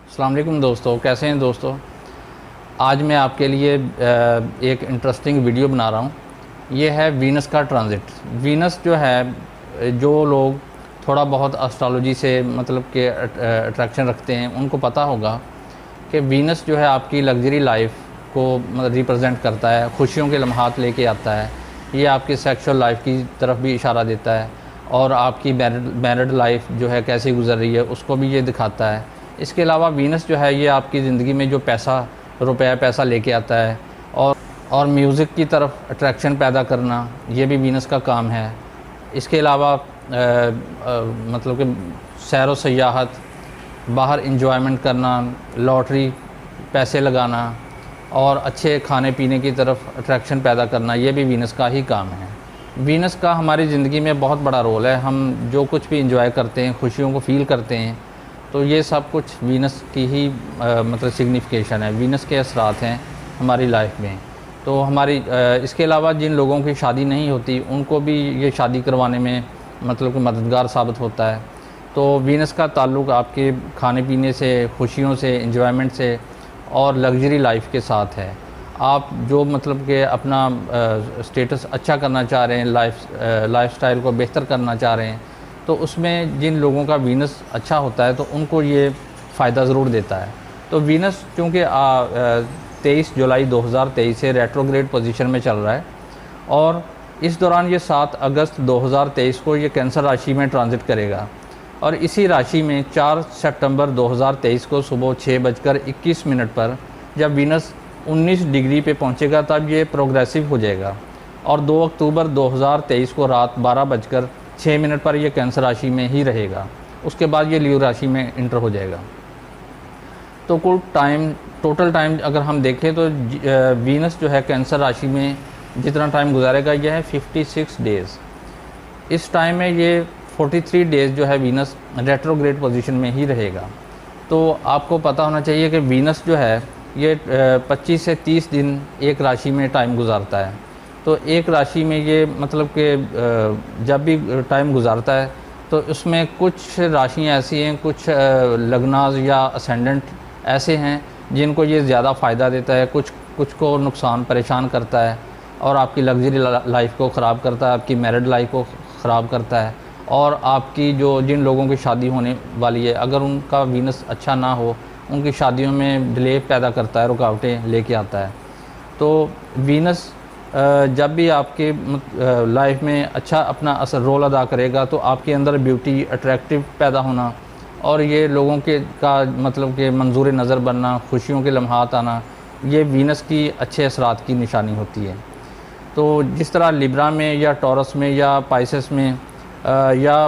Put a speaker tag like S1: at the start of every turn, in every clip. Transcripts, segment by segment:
S1: अस्सलाम वालेकुम दोस्तों, कैसे हैं दोस्तों। आज मैं आपके लिए एक इंटरेस्टिंग वीडियो बना रहा हूँ। ये है वीनस का ट्रांजिट। वीनस जो है, जो लोग थोड़ा बहुत एस्ट्रोलॉजी से मतलब के अट्रैक्शन रखते हैं उनको पता होगा कि वीनस जो है आपकी लग्जरी लाइफ को मतलब रिप्रेजेंट करता है, खुशियों के लम्हात लेके आता है। ये आपकी सेक्सुअल लाइफ की तरफ भी इशारा देता है और आपकी मैरिड लाइफ जो है कैसी गुजर रही है उसको भी ये दिखाता है। इसके अलावा वीनस जो है ये आपकी ज़िंदगी में जो रुपया पैसा लेके आता है और म्यूज़िक की तरफ अट्रैक्शन पैदा करना ये भी वीनस का काम है। इसके अलावा मतलब कि सैर व सयाहत, बाहर इंजॉयमेंट करना, लॉटरी पैसे लगाना और अच्छे खाने पीने की तरफ अट्रैक्शन पैदा करना ये भी वीनस का ही काम है। वीनस का हमारी ज़िंदगी में बहुत बड़ा रोल है। हम जो कुछ भी इंजॉय करते हैं, खुशियों को फ़ील करते हैं, तो ये सब कुछ वीनस की ही मतलब सिग्निफिकेशन है, वीनस के असरात हैं हमारी लाइफ में। तो इसके अलावा जिन लोगों की शादी नहीं होती उनको भी ये शादी करवाने में मतलब कि मददगार साबित होता है। तो वीनस का ताल्लुक़ आपके खाने पीने से, खुशियों से, इंजॉयमेंट से और लग्जरी लाइफ के साथ है। आप जो मतलब कि अपना स्टेटस अच्छा करना चाह रहे हैं, लाइफस्टाइल को बेहतर करना चाह रहे हैं, तो उसमें जिन लोगों का वीनस अच्छा होता है तो उनको ये फ़ायदा ज़रूर देता है। तो वीनस चूँकि 23 जुलाई 2023 से रेट्रोग्रेड पोजीशन में चल रहा है और इस दौरान ये 7 अगस्त 2023 को ये कैंसर राशि में ट्रांजिट करेगा और इसी राशि में 4 सितंबर 2023 को सुबह 6:21 पर जब वीनस 19 डिग्री पे पहुंचेगा तब ये प्रोग्रेसिव हो जाएगा और 2 अक्टूबर 2023 को रात 12:06 पर ये कैंसर राशि में ही रहेगा। उसके बाद ये लीव राशि में इंटर हो जाएगा। तो टोटल टाइम अगर हम देखें तो वीनस जो है कैंसर राशि में जितना टाइम गुजारेगा यह है 56 डेज़। इस टाइम में ये 43 डेज़ जो है वीनस रेट्रोग्रेड पोजीशन में ही रहेगा। तो आपको पता होना चाहिए कि वीनस जो है ये 25 से 30 दिन एक राशि में टाइम गुजारता है। तो एक राशि में ये मतलब कि जब भी टाइम गुजारता है तो उसमें कुछ राशियाँ ऐसी हैं, कुछ लग्नाज या असेंडेंट ऐसे हैं जिनको ये ज़्यादा फ़ायदा देता है, कुछ को नुकसान परेशान करता है और आपकी लग्जरी लाइफ को ख़राब करता है, आपकी मैरिड लाइफ को ख़राब करता है और आपकी जिन लोगों की शादी होने वाली है अगर उनका वीनस अच्छा ना हो उनकी शादियों में डिले पैदा करता है, रुकावटें लेके आता है। तो वीनस जब भी आपके लाइफ में अच्छा अपना असर रोल अदा करेगा तो आपके अंदर ब्यूटी, अट्रैक्टिव पैदा होना और ये लोगों के का मतलब कि मंजूर नज़र बनना, खुशियों के लम्हात आना, ये वीनस की अच्छे असरात की निशानी होती है। तो जिस तरह लिब्रा में या टॉरस में या पाइसेस में या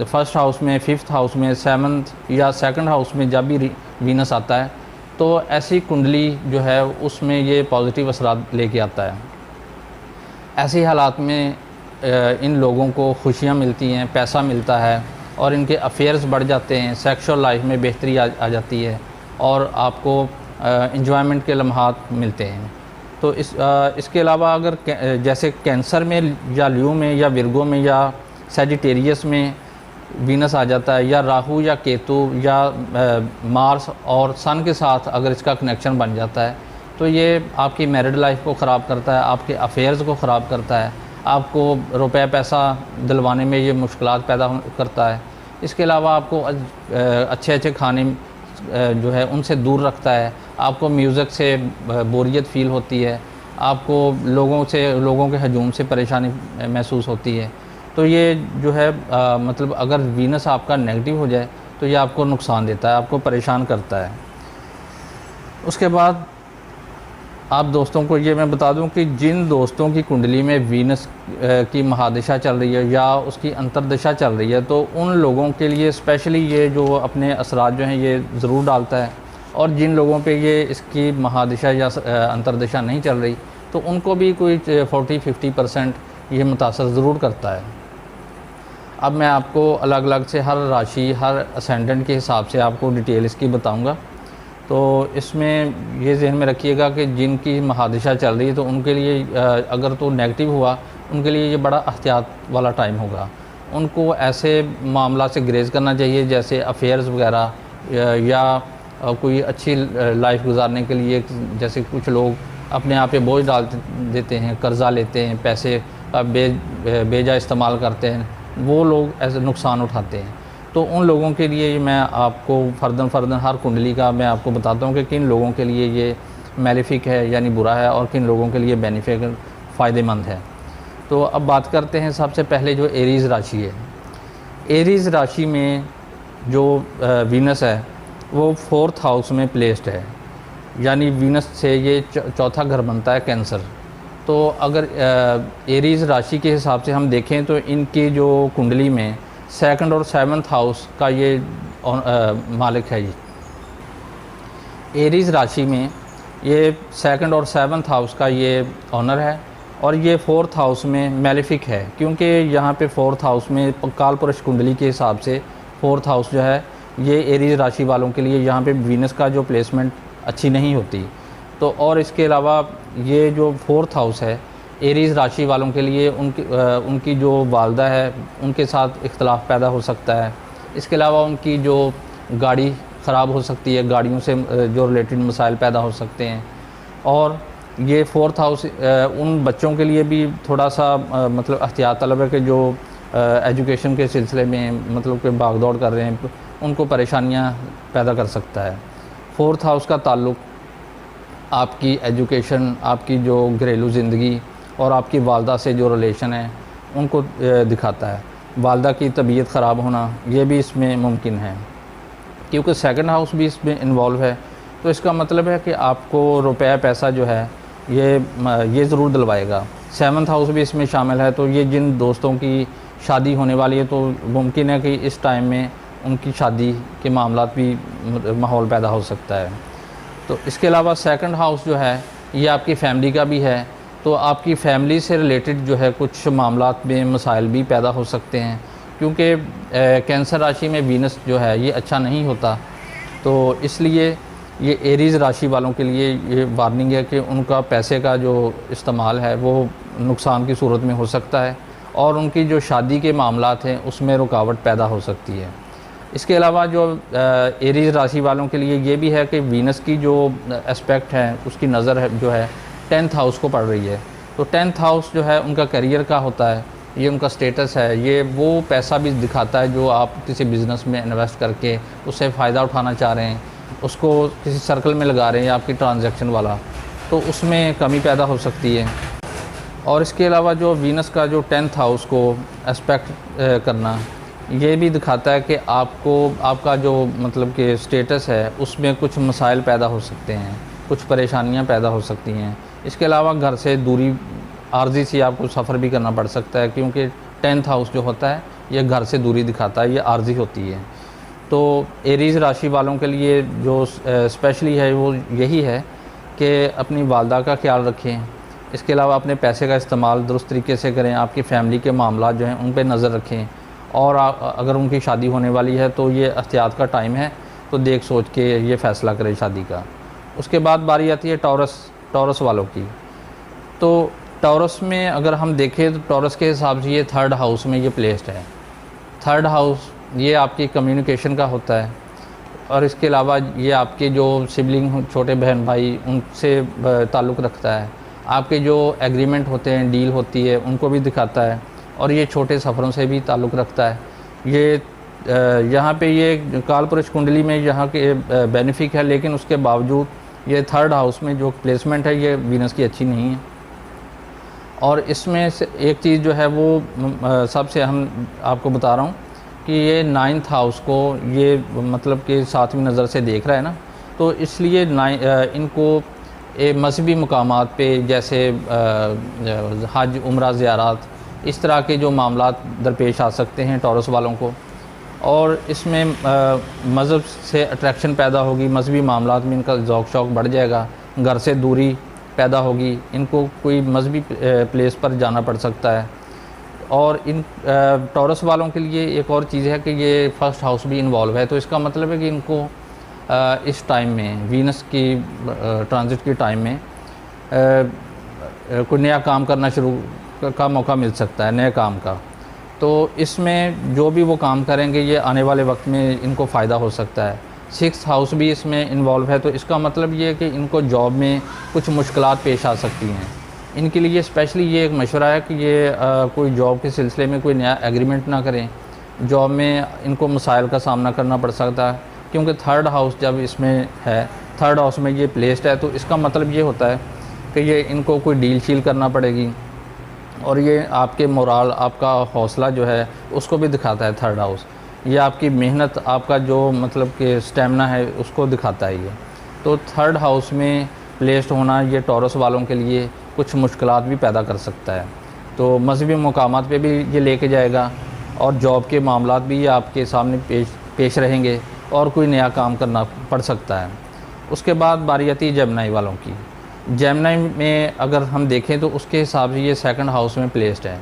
S1: फर्स्ट हाउस में, फिफ्थ हाउस में, सेवन्थ या सेकंड हाउस में जब भी वीनस आता है तो ऐसी कुंडली जो है उसमें ये पॉजिटिव असरात लेके आता है। ऐसे हालात में इन लोगों को खुशियाँ मिलती हैं, पैसा मिलता है और इनके अफेयर्स बढ़ जाते हैं, सेक्सुअल लाइफ में बेहतरी आ जाती है और आपको इंजॉयमेंट के लम्हात मिलते हैं। तो इसके अलावा अगर जैसे कैंसर में या ल्यू में या विर्गो में या सैजिटेरियस में वीनस आ जाता है या राहु या केतु या मार्स और सन के साथ अगर इसका कनेक्शन बन जाता है तो ये आपकी मैरिड लाइफ को ख़राब करता है, आपके अफेयर्स को ख़राब करता है, आपको रुपया पैसा दिलवाने में ये मुश्किलात पैदा करता है। इसके अलावा आपको अच्छे अच्छे खाने जो है उनसे दूर रखता है, आपको म्यूज़िक से बोरियत फ़ील होती है, आपको लोगों के हजूम से परेशानी महसूस होती है। तो ये जो है मतलब अगर वीनस आपका नेगेटिव हो जाए तो ये आपको नुकसान देता है, आपको परेशान करता है। उसके बाद आप दोस्तों को ये मैं बता दूं कि जिन दोस्तों की कुंडली में वीनस की महादशा चल रही है या उसकी अंतर्दशा चल रही है तो उन लोगों के लिए स्पेशली ये जो अपने असरात जो हैं ये ज़रूर डालता है और जिन लोगों पे ये इसकी महादशा या अंतर्दशा नहीं चल रही तो उनको भी कोई 40-50% ये मुतासर ज़रूर करता है। अब मैं आपको अलग अलग से हर राशि, हर असेंडेंट के हिसाब से आपको डिटेल इसकी बताऊँगा। तो इसमें ये ज़हन में रखिएगा कि जिनकी महादशा चल रही है तो उनके लिए अगर तो नेगेटिव हुआ उनके लिए ये बड़ा एहतियात वाला टाइम होगा। उनको ऐसे मामला से ग्रेज़ करना चाहिए जैसे अफेयर्स वगैरह या कोई अच्छी लाइफ गुजारने के लिए, जैसे कुछ लोग अपने आप पे बोझ डाल देते हैं, कर्ज़ा लेते हैं, पैसे का बेजा इस्तेमाल करते हैं, वो लोग ऐसे नुकसान उठाते हैं। तो उन लोगों के लिए मैं आपको फ़र्दन हर कुंडली का मैं आपको बताता हूँ कि किन लोगों के लिए ये मैलेफिक है यानी बुरा है और किन लोगों के लिए बेनिफिक फ़ायदेमंद है। तो अब बात करते हैं सबसे पहले जो एरीज़ राशि है। एरीज़ राशि में जो वीनस है वो 4th हाउस में प्लेस्ड है, यानी वीनस से ये चौथा घर बनता है कैंसर। तो अगर एरीज़ राशि के हिसाब से हम देखें तो इनकी जो कुंडली में 2nd और 7th हाउस का ये मालिक है। ये एरीज़ राशि में ये 2nd और 7th हाउस का ये ऑनर है और ये 4th हाउस में मैलेफिक है, क्योंकि यहाँ पे 4th हाउस में कालपुरुष कुंडली के हिसाब से 4th हाउस जो है ये एरीज़ राशि वालों के लिए यहाँ पे वीनस का जो प्लेसमेंट अच्छी नहीं होती। तो और इसके अलावा ये जो 4th हाउस है एरीज़ राशि वालों के लिए उनकी जो वालदा है उनके साथ इख्तलाफ पैदा हो सकता है। इसके अलावा उनकी जो गाड़ी ख़राब हो सकती है, गाड़ियों से जो रिलेटेड मसाइल पैदा हो सकते हैं। और ये 4th हाउस उन बच्चों के लिए भी थोड़ा सा मतलब एहतियात तलब है कि जो एजुकेशन के सिलसिले में मतलब कि भाग दौड़ कर रहे हैं, उनको परेशानियां पैदा कर सकता है। 4th हाउस का ताल्लुक़ आपकी एजुकेशन, आपकी जो घरेलू ज़िंदगी और आपकी वालदा से जो रिलेशन है उनको दिखाता है। वालदा की तबीयत ख़राब होना ये भी इसमें मुमकिन है, क्योंकि 2nd हाउस भी इसमें इन्वॉल्व है। तो इसका मतलब है कि आपको रुपया पैसा जो है ये ज़रूर दिलवाएगा। 7th हाउस भी इसमें शामिल है। तो ये जिन दोस्तों की शादी होने वाली है तो मुमकिन है कि इस टाइम में उनकी शादी के मामलात भी माहौल पैदा हो सकता है। तो इसके अलावा 2nd हाउस जो है ये आपकी फैमिली का भी है। तो आपकी फैमिली से रिलेटेड जो है कुछ मामलात में मसाइल भी पैदा हो सकते हैं, क्योंकि कैंसर राशि में वीनस जो है ये अच्छा नहीं होता। तो इसलिए ये एरीज़ राशि वालों के लिए ये वार्निंग है कि उनका पैसे का जो इस्तेमाल है वो नुकसान की सूरत में हो सकता है और उनकी जो शादी के मामलात हैं उसमें रुकावट पैदा हो सकती है। इसके अलावा जो एरीज़ राशि वालों के लिए ये भी है कि वीनस की जो एस्पेक्ट है उसकी नज़र है जो है 10th हाउस को पड़ रही है। तो 10th हाउस जो है उनका करियर का होता है, ये उनका स्टेटस है, ये वो पैसा भी दिखाता है जो आप किसी बिज़नेस में इन्वेस्ट करके उससे फ़ायदा उठाना चाह रहे हैं, उसको किसी सर्कल में लगा रहे हैं आपकी ट्रांजैक्शन वाला, तो उसमें कमी पैदा हो सकती है। और इसके अलावा जो वीनस का जो 10th हाउस को एस्पेक्ट करना ये भी दिखाता है कि आपका जो मतलब कि स्टेटस है उसमें कुछ मसाइल पैदा हो सकते हैं, कुछ परेशानियां पैदा हो सकती हैं। इसके अलावा घर से दूरी आर्जी से आपको सफ़र भी करना पड़ सकता है, क्योंकि 10th हाउस जो होता है ये घर से दूरी दिखाता है, ये आर्जी होती है। तो एरीज़ राशि वालों के लिए जो स्पेशली है वो यही है कि अपनी वालदा का ख्याल रखें। इसके अलावा अपने पैसे का इस्तेमाल दुरुस्त तरीके से करें, आपकी फ़ैमिली के मामला जो हैं उन पर नज़र रखें। और अगर उनकी शादी होने वाली है तो ये एहतियात का टाइम है, तो देख सोच के ये फ़ैसला करें शादी का। उसके बाद बारी आती है टॉरस वालों की। तो टॉरस में अगर हम देखें तो टॉरस के हिसाब से ये 3rd हाउस में ये प्लेस्ड है। 3rd हाउस ये आपकी कम्युनिकेशन का होता है और इसके अलावा ये आपके जो सिबलिंग छोटे बहन भाई उनसे ताल्लुक़ रखता है, आपके जो एग्रीमेंट होते हैं, डील होती है, उनको भी दिखाता है और ये छोटे सफ़रों से भी ताल्लुक़ रखता है। ये यहाँ पे ये कालपुरुष कुंडली में यहाँ के बेनिफिक है, लेकिन उसके बावजूद ये 3rd हाउस में जो प्लेसमेंट है ये वीनस की अच्छी नहीं है। और इसमें से एक चीज़ जो है वो सबसे हम आपको बता रहा हूँ कि ये 9th हाउस को ये मतलब कि 7वीं नज़र से देख रहा है ना, तो इसलिए इनको मज़हबी मकामात पे जैसे हज, उम्रा, ज़ियारत, इस तरह के जो मामलात दरपेश आ सकते हैं टॉरस वालों को। और इसमें मज़हब से अट्रैक्शन पैदा होगी, मज़हबी मामलात में इनका ज़ौक़ शौक़ बढ़ जाएगा, घर से दूरी पैदा होगी, इनको कोई मज़हबी प्लेस पर जाना पड़ सकता है। और इन टॉरस वालों के लिए एक और चीज़ है कि ये 1st हाउस भी इन्वॉल्व है। तो इसका मतलब है कि इनको इस टाइम में वीनस की ट्रांजिट के टाइम में कोई नया काम करना शुरू का मौका मिल सकता है, नए काम का। तो इसमें जो भी वो काम करेंगे ये आने वाले वक्त में इनको फ़ायदा हो सकता है। सिक्स्थ हाउस भी इसमें इन्वॉल्व है, तो इसका मतलब ये है कि इनको जॉब में कुछ मुश्किलात पेश आ सकती हैं। इनके लिए स्पेशली ये एक मशवरा है कि ये कोई जॉब के सिलसिले में कोई नया एग्रीमेंट ना करें। जॉब में इनको मसाइल का सामना करना पड़ सकता है, क्योंकि थर्ड हाउस जब इसमें है, थर्ड हाउस में ये प्लेस्ड है, तो इसका मतलब ये होता है कि ये इनको कोई डील शील करना पड़ेगी, और ये आपके मोराल, आपका हौसला जो है उसको भी दिखाता है थर्ड हाउस। ये आपकी मेहनत, आपका जो मतलब कि स्टेमिना है उसको दिखाता है ये। तो थर्ड हाउस में प्लेस्ड होना ये टॉरस वालों के लिए कुछ मुश्किलात भी पैदा कर सकता है। तो मजहबी मकामात पे भी ये लेके जाएगा, और जॉब के मामलात भी ये आपके सामने पेश रहेंगे, और कोई नया काम करना पड़ सकता है। उसके बाद बारी आती है जेमिनी वालों की। जेमिनी में अगर हम देखें तो उसके हिसाब से ये सेकंड हाउस में प्लेस्ड है।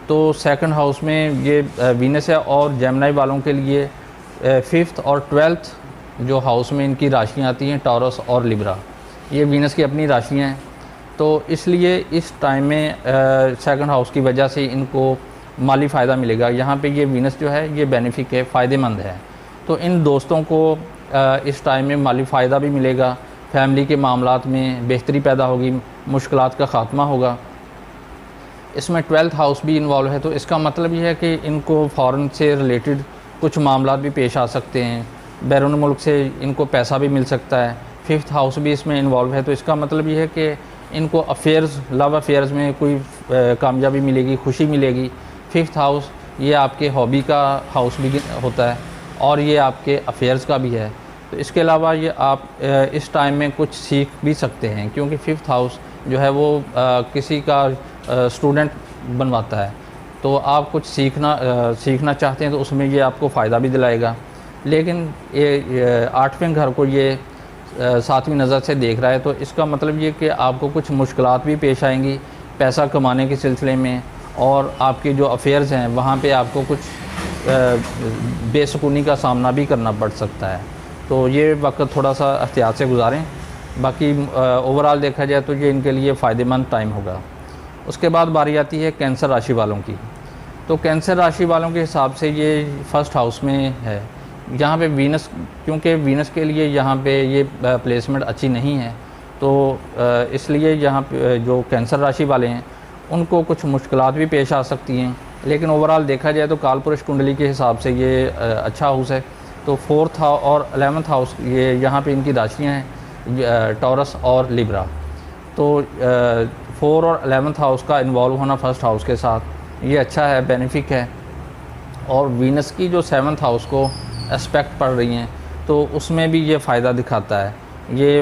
S1: तो सेकंड हाउस में ये वीनस है, और जेमिनी वालों के लिए फिफ्थ और ट्वेल्थ जो हाउस में इनकी राशियाँ आती हैं, टॉरस और लिब्रा, ये वीनस की अपनी राशियाँ हैं। तो इसलिए इस टाइम में सेकंड हाउस की वजह से इनको माली फ़ायदा मिलेगा। यहाँ पे ये वीनस जो है ये बेनिफिक है, फ़ायदेमंद है। तो इन दोस्तों को इस टाइम में माली फ़ायदा भी मिलेगा, फैमिली के मामलात में बेहतरी पैदा होगी, मुश्किलात का ख़ात्मा होगा। इसमें ट्वेल्थ हाउस भी इन्वॉल्व है, तो इसका मतलब ये है कि इनको फ़ॉरेन से रिलेटेड कुछ मामलात भी पेश आ सकते हैं, बैरून मुल्क से इनको पैसा भी मिल सकता है। फिफ्थ हाउस भी इसमें इन्वॉल्व है, तो इसका मतलब ये है कि इनको अफेयर्स, लव अफेयर्स में कोई कामयाबी मिलेगी, खुशी मिलेगी। फिफ्थ हाउस ये आपके हॉबी का हाउस भी होता है, और ये आपके अफेयर्स का भी है। तो इसके अलावा ये आप इस टाइम में कुछ सीख भी सकते हैं, क्योंकि फिफ्थ हाउस जो है वो किसी का स्टूडेंट बनवाता है। तो आप कुछ सीखना चाहते हैं तो उसमें ये आपको फ़ायदा भी दिलाएगा। लेकिन ये आठवें घर को ये सातवीं नज़र से देख रहा है, तो इसका मतलब ये कि आपको कुछ मुश्किलात भी पेश आएंगी पैसा कमाने के सिलसिले में, और आपके जो अफेयर्स हैं वहाँ पे आपको कुछ बेसुकूनी का सामना भी करना पड़ सकता है। तो ये वक्त थोड़ा सा एहतियात से गुजारें। बाकी ओवरऑल देखा जाए तो ये इनके लिए फ़ायदेमंद टाइम होगा। उसके बाद बारी आती है कैंसर राशि वालों की। तो कैंसर राशि वालों के हिसाब से ये फर्स्ट हाउस में है। यहाँ पे वीनस, क्योंकि वीनस के लिए यहाँ पे ये प्लेसमेंट अच्छी नहीं है, तो इसलिए यहाँ पे जो कैंसर राशि वाले हैं उनको कुछ मुश्किलात भी पेश आ सकती हैं। लेकिन ओवरऑल देखा जाए तो कालपुरुष कुंडली के हिसाब से ये अच्छा हाउस है। तो फोर्थ हाउस और 11th हाउस, ये यहाँ पे इनकी राशियाँ हैं टॉरस और लिब्रा। तो 4 और 11th हाउस का इन्वॉल्व होना फर्स्ट हाउस के साथ ये अच्छा है, बेनिफिक है। और वीनस की जो 7th हाउस को एस्पेक्ट पड़ रही हैं, तो उसमें भी ये फ़ायदा दिखाता है। ये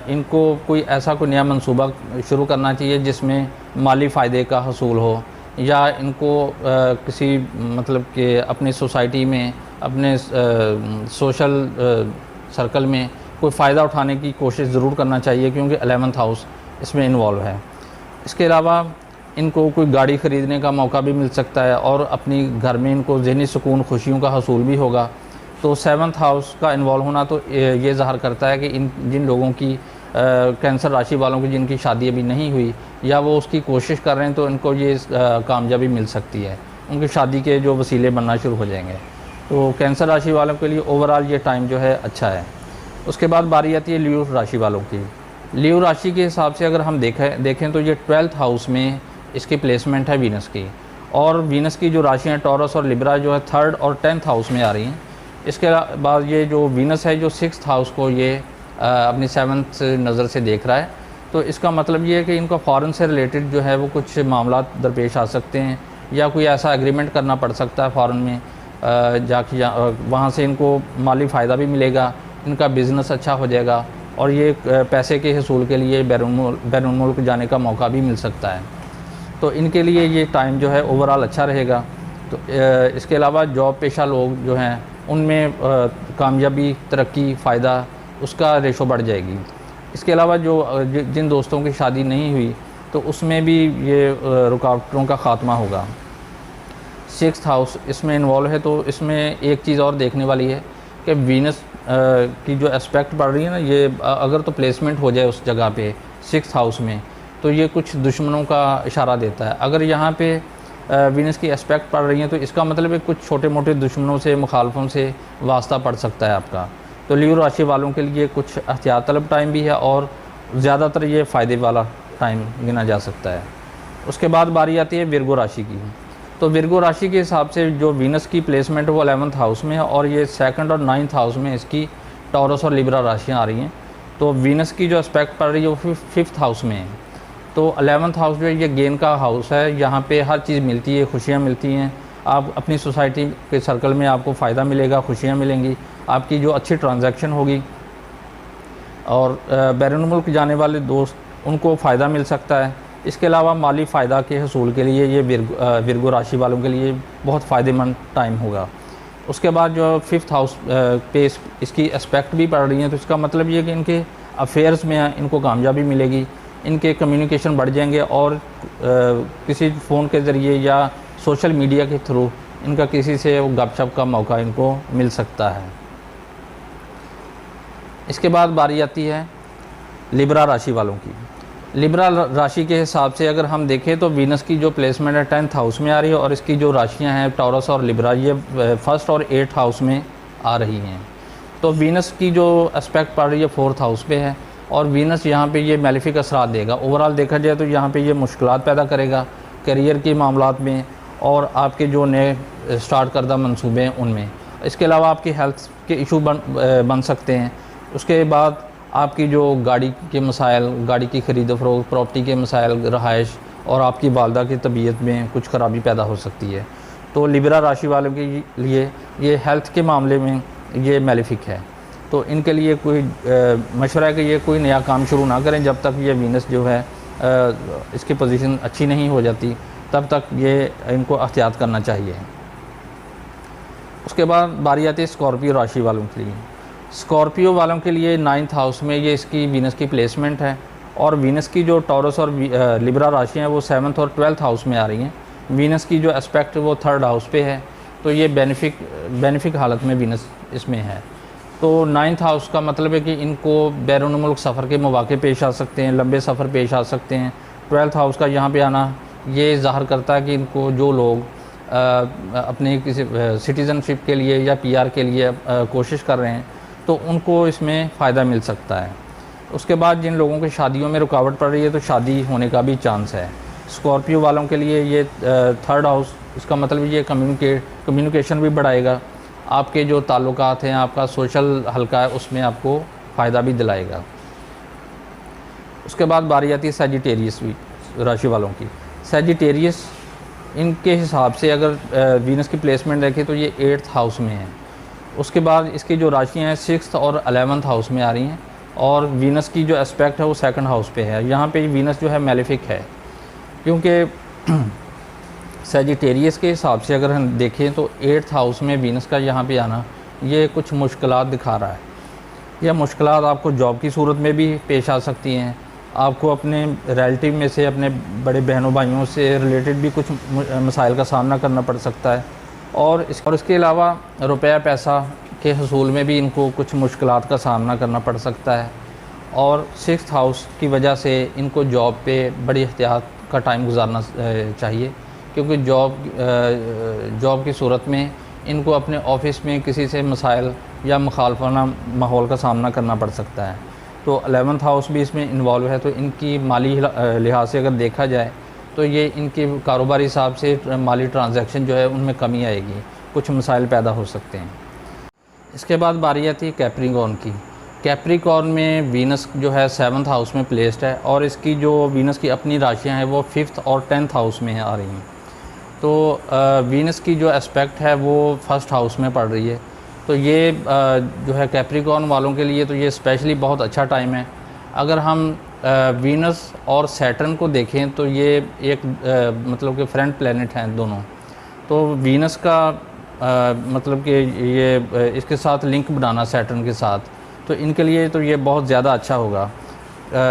S1: इनको कोई ऐसा कोई नया मंसूबा शुरू करना चाहिए जिसमें माली फ़ायदे का हसूल हो, या इनको किसी मतलब कि अपनी सोसाइटी में, अपने सोशल सर्कल में कोई फ़ायदा उठाने की कोशिश ज़रूर करना चाहिए, क्योंकि 11th हाउस इसमें इन्वॉल्व है। इसके अलावा इनको कोई गाड़ी ख़रीदने का मौका भी मिल सकता है, और अपनी घर में इनको ज़हनी सुकून, खुशियों का हसूल भी होगा। तो 7th हाउस का इन्वॉल्व होना तो ये ज़ाहिर करता है कि जिन लोगों की कैंसर राशि वालों की जिनकी शादी अभी नहीं हुई, या वो उसकी कोशिश कर रहे हैं, तो इनको ये कामयाबी मिल सकती है, उनकी शादी के जो वसीले बनना शुरू हो जाएंगे। तो कैंसर राशि वालों के लिए ओवरऑल ये टाइम जो है अच्छा है। उसके बाद बारी आती है लियो राशि वालों की। लियो राशि के हिसाब से अगर हम देखें तो ये 12th हाउस में इसकी प्लेसमेंट है वीनस की, और वीनस की जो राशियाँ टॉरस और लिब्रा जो है 3rd और 10th हाउस में आ रही हैं। इसके बाद ये जो वीनस है जो 6th हाउस को ये अपनी 7th नज़र से देख रहा है। तो इसका मतलब ये है कि इनको फ़ॉरेन से रिलेटेड जो है वो कुछ मामला दरपेश आ सकते हैं, या कोई ऐसा एग्रीमेंट करना पड़ सकता है फ़ॉरेन में जाके, वहाँ से इनको माली फ़ायदा भी मिलेगा, इनका बिज़नेस अच्छा हो जाएगा, और ये पैसे के हसूल के लिए बैरून मुल्क जाने का मौका भी मिल सकता है। तो इनके लिए ये टाइम जो है ओवरऑल अच्छा रहेगा। तो इसके अलावा जॉब पेशा लोग जो हैं उनमें कामयाबी, तरक्की, फ़ायदा उसका रेशो बढ़ जाएगी। इसके अलावा जिन दोस्तों की शादी नहीं हुई, तो उसमें भी ये रुकावटों का ख़ात्मा होगा। 6th हाउस इसमें इन्वॉल्व है, तो इसमें एक चीज़ और देखने वाली है कि वीनस की जो एस्पेक्ट बढ़ रही है ना, ये अगर तो प्लेसमेंट हो जाए उस जगह पे 6th हाउस में, तो ये कुछ दुश्मनों का इशारा देता है। अगर यहाँ पे वीनस की एस्पेक्ट पड़ रही है, तो इसका मतलब है कुछ छोटे मोटे दुश्मनों से, मुखालफों से वास्ता पड़ सकता है आपका। तो लियो राशि वालों के लिए कुछ एहतियात तलब टाइम भी है और ज़्यादातर ये फ़ायदे वाला टाइम गिना जा सकता है। उसके बाद बारी आती है विर्गो राशि की। तो विर्गो राशि के हिसाब से जो वीनस की प्लेसमेंट है वो 11th हाउस में है और ये 2nd और 9th हाउस में इसकी टॉरस और लिब्रा राशियाँ आ रही हैं। तो वीनस की जो एस्पेक्ट पड़ रही है वो 5th हाउस में है। तो 11th हाउस जो है ये गेन का हाउस है, यहाँ पे हर चीज़ मिलती है, खुशियाँ मिलती हैं। आप अपनी सोसाइटी के सर्कल में आपको फ़ायदा मिलेगा, खुशियाँ मिलेंगी, आपकी जो अच्छी ट्रांजैक्शन होगी और बैरून मुल्क जाने वाले दोस्त उनको फ़ायदा मिल सकता है। इसके अलावा माली फ़ायदा के हसूल के लिए ये विर्गो राशि वालों के लिए बहुत फ़ायदेमंद टाइम होगा। उसके बाद जो 5th हाउस पे इसकी एस्पेक्ट भी पड़ रही हैं, तो इसका मतलब ये कि इनके अफेयर्स में इनको कामयाबी मिलेगी, इनके कम्युनिकेशन बढ़ जाएंगे और किसी फ़ोन के ज़रिए या सोशल मीडिया के थ्रू इनका किसी से गपशप का मौका इनको मिल सकता है। इसके बाद बारी आती है लिब्रा राशि वालों की। लिब्रा राशि के हिसाब से अगर हम देखें तो वीनस की जो प्लेसमेंट है 10th हाउस में आ रही है और इसकी जो राशियां हैं टॉरस और लिब्रा ये 1st और 8th हाउस में आ रही हैं। तो वीनस की जो एस्पेक्ट पड़ रही है 4th हाउस पे है और वीनस यहाँ पे ये मैलिफिक असरात देगा। ओवरऑल देखा जाए तो यहाँ पे ये मुश्किलात पैदा करेगा करियर के मामलात में और आपके जो नए स्टार्ट करदा मंसूबे हैं उनमें। इसके अलावा आपकी हेल्थ के इशू बन सकते हैं। उसके बाद आपकी जो गाड़ी के मसाइल, गाड़ी की ख़रीद फ़रोख्त, प्रॉपर्टी के मसाइल, रहाइश और आपकी वालदा की तबीयत में कुछ ख़राबी पैदा हो सकती है। तो लिब्रा राशि वालों के लिए ये हेल्थ के मामले में ये मैलिफिक है। तो इनके लिए कोई मशवरा है कि ये कोई नया काम शुरू ना करें जब तक ये वीनस जो है इसकी पोजीशन अच्छी नहीं हो जाती, तब तक ये इनको एहतियात करना चाहिए। उसके बाद बारी आती है स्कॉर्पियो राशि वालों के लिए। स्कॉर्पियो वालों के लिए 9th हाउस में ये इसकी वीनस की प्लेसमेंट है और वीनस की जो टॉरस और लिब्रा राशियाँ हैं वो 7th और 12th हाउस में आ रही हैं। वीनस की जो एस्पेक्ट वो 3rd हाउस पे है, तो ये बेनिफिक हालत में वीनस इसमें है। तो 9th हाउस का मतलब है कि इनको बैरून मुल्क सफ़र के मौके पेश आ सकते हैं, लंबे सफ़र पेश आ सकते हैं। 12th हाउस का यहाँ पे आना ये ज़ाहिर करता है कि इनको जो लोग अपने किसी सिटीज़नशिप के लिए या PR के लिए कोशिश कर रहे हैं तो उनको इसमें फ़ायदा मिल सकता है। उसके बाद जिन लोगों की शादियों में रुकावट पड़ रही है तो शादी होने का भी चांस है। स्कॉर्पियो वालों के लिए ये 3rd हाउस, इसका मतलब ये कम्युनिकेशन भी बढ़ाएगा, आपके जो ताल्लुकात हैं, आपका सोशल हल्का है उसमें आपको फ़ायदा भी दिलाएगा। उसके बाद बारी आती है सैजिटेरियस राशि वालों की। सैजिटेरियस इनके हिसाब से अगर वीनस की प्लेसमेंट देखें तो ये 8th हाउस में है। उसके बाद इसकी जो राशियाँ हैं 6th और 11th हाउस में आ रही हैं और वीनस की जो एस्पेक्ट है वो 2nd हाउस पे है। यहाँ पे वीनस जो है मैलिफिक है, क्योंकि सैजिटेरियस के हिसाब से अगर हम देखें तो 8th हाउस में वीनस का यहाँ पे आना ये कुछ मुश्किलात दिखा रहा है। यह मुश्किलात आपको जॉब की सूरत में भी पेश आ सकती हैं, आपको अपने रिलेटिव में से, अपने बड़े बहनों भाइयों से रिलेटेड भी कुछ मसाइल का सामना करना पड़ सकता है और इसके अलावा रुपया पैसा के हसूल में भी इनको कुछ मुश्किलात का सामना करना पड़ सकता है। और 6th हाउस की वजह से इनको जॉब पे बड़ी एहतियात का टाइम गुजारना चाहिए, क्योंकि जॉब की सूरत में इनको अपने ऑफिस में किसी से मसाइल या मुखालफाना माहौल का सामना करना पड़ सकता है। तो 11th हाउस भी इसमें इन्वॉल्व है। तो इनकी माली लिहाज से अगर देखा जाए तो ये इनके कारोबारी हिसाब से माली ट्रांजैक्शन जो है उनमें कमी आएगी, कुछ मसाइल पैदा हो सकते हैं। इसके बाद बारी आती है कैप्रिकॉर्न की। कैप्रिकॉर्न में वीनस जो है 7th हाउस में प्लेस्ड है और इसकी जो वीनस की अपनी राशियां हैं वो 5th और 10th हाउस में आ रही हैं। तो वीनस की जो एस्पेक्ट है वो 1st हाउस में पड़ रही है। तो ये जो है कैप्रिकॉर्न वालों के लिए तो ये स्पेशली बहुत अच्छा टाइम है। अगर हम वीनस और सैटर्न को देखें तो ये एक मतलब कि फ्रेंड प्लैनेट हैं दोनों। तो वीनस का मतलब कि ये इसके साथ लिंक बनाना सैटर्न के साथ, तो इनके लिए तो ये बहुत ज़्यादा अच्छा होगा,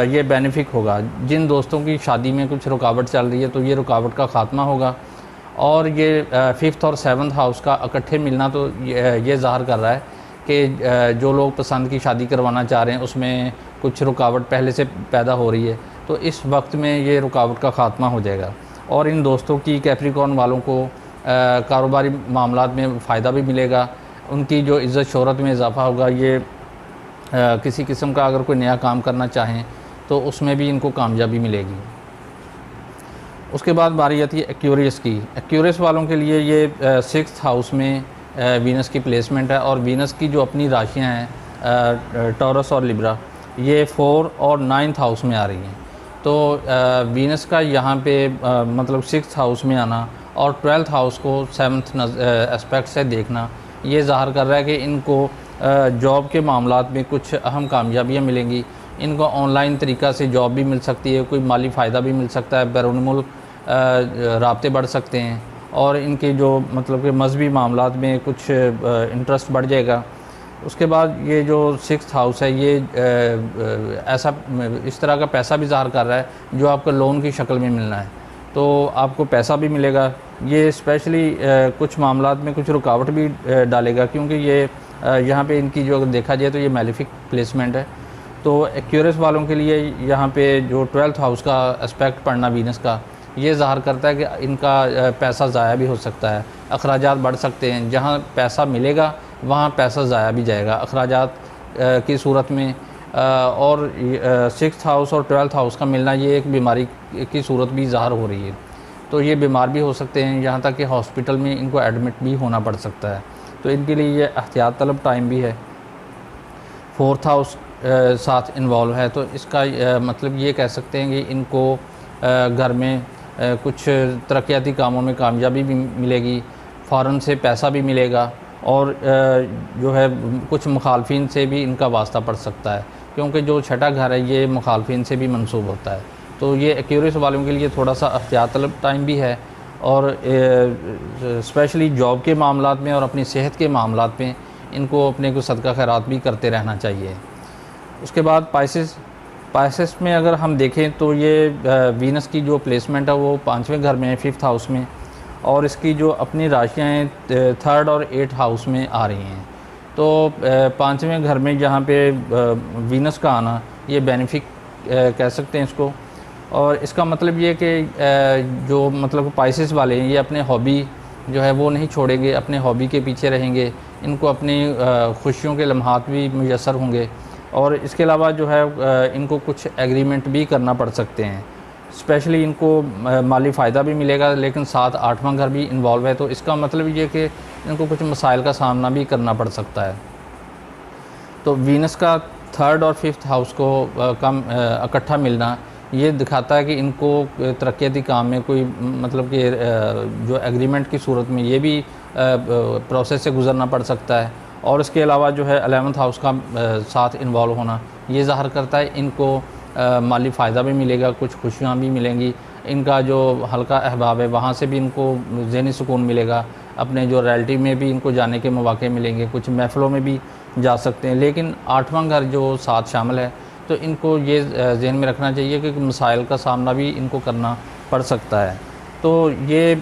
S1: ये बेनिफिक होगा। जिन दोस्तों की शादी में कुछ रुकावट चल रही है तो ये रुकावट का ख़ात्मा होगा और ये 5th और 7th हाउस का इकट्ठे मिलना तो ये ज़ाहिर कर रहा है कि जो लोग पसंद की शादी करवाना चाह रहे हैं उसमें कुछ रुकावट पहले से पैदा हो रही है, तो इस वक्त में ये रुकावट का ख़ात्मा हो जाएगा और इन दोस्तों की कैप्रिकॉर्न वालों को कारोबारी मामलात में फ़ायदा भी मिलेगा, उनकी जो इज़्ज़त शोहरत में इजाफ़ा होगा, ये किसी किस्म का अगर कोई नया काम करना चाहें तो उसमें भी इनको कामयाबी मिलेगी। उसके बाद बारी आती है एक्यूरियस की। एक्यूरियस वालों के लिए ये 6th हाउस में वीनस की प्लेसमेंट है, और वीनस की जो अपनी राशियाँ हैं टॉरस और लिब्रा, ये 4 और 9th हाउस में आ रही हैं। तो वीनस का यहाँ पे मतलब 6th हाउस में आना और 12th हाउस को 7th एस्पेक्ट से देखना, ये ज़ाहिर कर रहा है कि इनको जॉब के मामलात में कुछ अहम कामयाबियाँ मिलेंगी। इनको ऑनलाइन तरीक़ा से जॉब भी मिल सकती है, कोई माली फ़ायदा भी मिल सकता है, बैरून मुल्क राब्ते बढ़ सकते हैं, और इनके जो मतलब कि मजहबी मामलात में कुछ इंटरेस्ट बढ़ जाएगा। उसके बाद ये जो 6th हाउस है, ये ऐसा इस तरह का पैसा भी ज़ाहिर कर रहा है जो आपको लोन की शक्ल में मिलना है, तो आपको पैसा भी मिलेगा। ये स्पेशली कुछ मामलात में कुछ रुकावट भी डालेगा, क्योंकि ये यहाँ पे इनकी जो अगर देखा जाए तो ये मैलिफिक प्लेसमेंट है। तो एक्यूरियस वालों के लिए यहाँ पे जो 12th हाउस का एस्पेक्ट पढ़ना वीनस का, ये ज़ाहिर करता है कि इनका पैसा ज़ाया भी हो सकता है, अखराजात बढ़ सकते हैं। जहाँ पैसा मिलेगा वहाँ पैसा ज़ाया भी जाएगा अखराजात की सूरत में। और 6th हाउस और 12th हाउस का मिलना, ये एक बीमारी की सूरत भी ज़ाहिर हो रही है, तो ये बीमार भी हो सकते हैं, यहाँ तक कि हॉस्पिटल में इनको एडमिट भी होना पड़ सकता है। तो इनके लिए ये एहतियात तलब टाइम भी है। 4th हाउस साथ इन्वॉल्व है, तो इसका मतलब ये कह सकते हैं कि इनको घर में कुछ तरक्याती कामों में कामयाबी भी मिलेगी, फ़ौरन से पैसा भी मिलेगा, और जो है कुछ मुखालफिन से भी इनका वास्ता पड़ सकता है, क्योंकि जो छठा घर है ये मुखालफिन से भी मंसूब होता है। तो ये एक्यूरियस वालों के लिए थोड़ा सा एहतियात तलब टाइम भी है, और स्पेशली जॉब के मामलात में और अपनी सेहत के मामलात में इनको अपने को सदका खैरात भी करते रहना चाहिए। उसके बाद पाइसेस में अगर हम देखें तो ये वीनस की जो प्लेसमेंट है वो 5वें घर में है, 5th हाउस में, और इसकी जो अपनी राशियाँ हैं 3rd और 8th हाउस में आ रही हैं। तो 5वें घर में जहाँ पे वीनस का आना, ये बेनिफिक कह सकते हैं इसको। और इसका मतलब ये कि जो मतलब पाइसेस वाले हैं, ये अपने हॉबी जो है वो नहीं छोड़ेंगे, अपने हॉबी के पीछे रहेंगे, इनको अपनी खुशियों के लम्हात भी मुयसर होंगे। और इसके अलावा जो है इनको कुछ एग्रीमेंट भी करना पड़ सकते हैं, स्पेशली इनको माली फ़ायदा भी मिलेगा, लेकिन साथ 8वां घर भी इन्वॉल्व है, तो इसका मतलब ये कि इनको कुछ मसाइल का सामना भी करना पड़ सकता है। तो वीनस का 3rd और 5th हाउस को कम इकट्ठा मिलना, ये दिखाता है कि इनको तरक्याती काम में कोई मतलब कि जो एग्रीमेंट की सूरत में ये भी प्रोसेस से गुज़रना पड़ सकता है। और इसके अलावा जो है 11th हाउस का साथ इन्वॉल्व होना, ये ज़ाहिर करता है इनको माली फ़ायदा भी मिलेगा, कुछ खुशियाँ भी मिलेंगी, इनका जो हल्का अहबाब है वहाँ से भी इनको ज़हनी सुकून मिलेगा, अपने जो रिलेटिव में भी इनको जाने के मौके मिलेंगे, कुछ महफ़िलों में भी जा सकते हैं। लेकिन 8वां घर जो साथ शामिल है, तो इनको ये ज़हन में रखना चाहिए कि मसाइल का सामना भी इनको करना पड़ सकता है। तो ये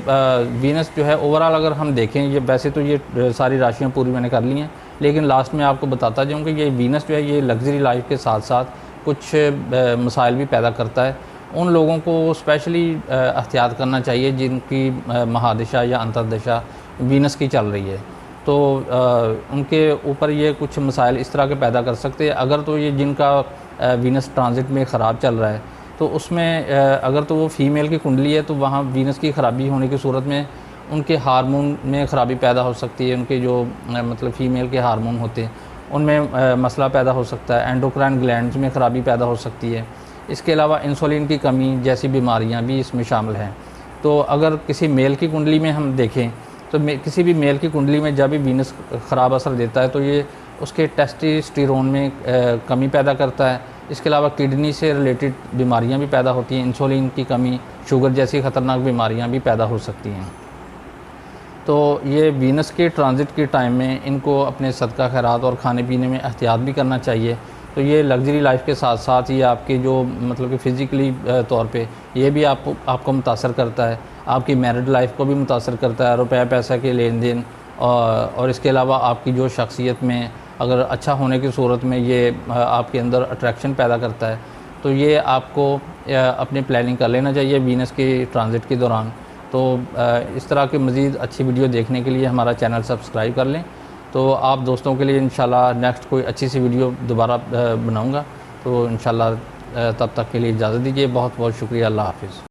S1: वीनस जो है ओवरऑल अगर हम देखें, ये वैसे तो ये सारी राशियाँ पूरी मैंने कर ली हैं, लेकिन लास्ट में आपको बताता जाऊँ कि ये वीनस जो है ये लग्जरी लाइफ के साथ साथ कुछ मसाइल भी पैदा करता है। उन लोगों को स्पेशली एहतियात करना चाहिए जिनकी महादशा या अंतर्दशा वीनस की चल रही है, तो उनके ऊपर ये कुछ मसाइल इस तरह के पैदा कर सकते हैं। अगर तो ये जिनका वीनस ट्रांजिट में ख़राब चल रहा है, तो उसमें अगर तो वो फ़ीमेल की कुंडली है, तो वहाँ वीनस की ख़राबी होने की सूरत में उनके हार्मोन में ख़राबी पैदा हो सकती है। उनके जो मतलब फ़ीमेल के हार्मोन होते हैं उनमें मसला पैदा हो सकता है, एंडोक्राइन ग्लैंड्स में ख़राबी पैदा हो सकती है। इसके अलावा इंसुलिन की कमी जैसी बीमारियां भी इसमें शामिल हैं। तो अगर किसी मेल की कुंडली में हम देखें, तो किसी भी मेल की कुंडली में जब भी वीनस ख़राब असर देता है, तो ये उसके टेस्टोस्टेरोन में कमी पैदा करता है। इसके अलावा किडनी से रिलेटेड बीमारियां भी पैदा होती हैं, इंसुलिन की कमी, शुगर जैसी ख़तरनाक बीमारियां भी पैदा हो सकती हैं। तो ये वीनस के ट्रांजिट के टाइम में इनको अपने सदका खैरात और खाने पीने में एहतियात भी करना चाहिए। तो ये लग्जरी लाइफ के साथ साथ ये आपके जो मतलब कि फ़िज़िकली तौर पे ये भी आपको मुतासर करता है, आपकी मैरिड लाइफ को भी मुतासर करता है, रुपये पैसा के लेन देन, और इसके अलावा आपकी जो शख्सियत में अगर अच्छा होने की सूरत में ये आपके अंदर अट्रैक्शन पैदा करता है। तो ये आपको अपनी प्लानिंग कर लेना चाहिए वीनस के ट्रांजिट के दौरान। तो इस तरह की मज़ीद अच्छी वीडियो देखने के लिए हमारा चैनल सब्सक्राइब कर लें। तो तो आप दोस्तों के लिए इंशाल्लाह नेक्स्ट कोई अच्छी सी वीडियो दोबारा बनाऊँगा। तो इंशाल्लाह तब तक के लिए इजाज़त दीजिए। बहुत बहुत शुक्रिया। अल्लाह हाफ़िज़।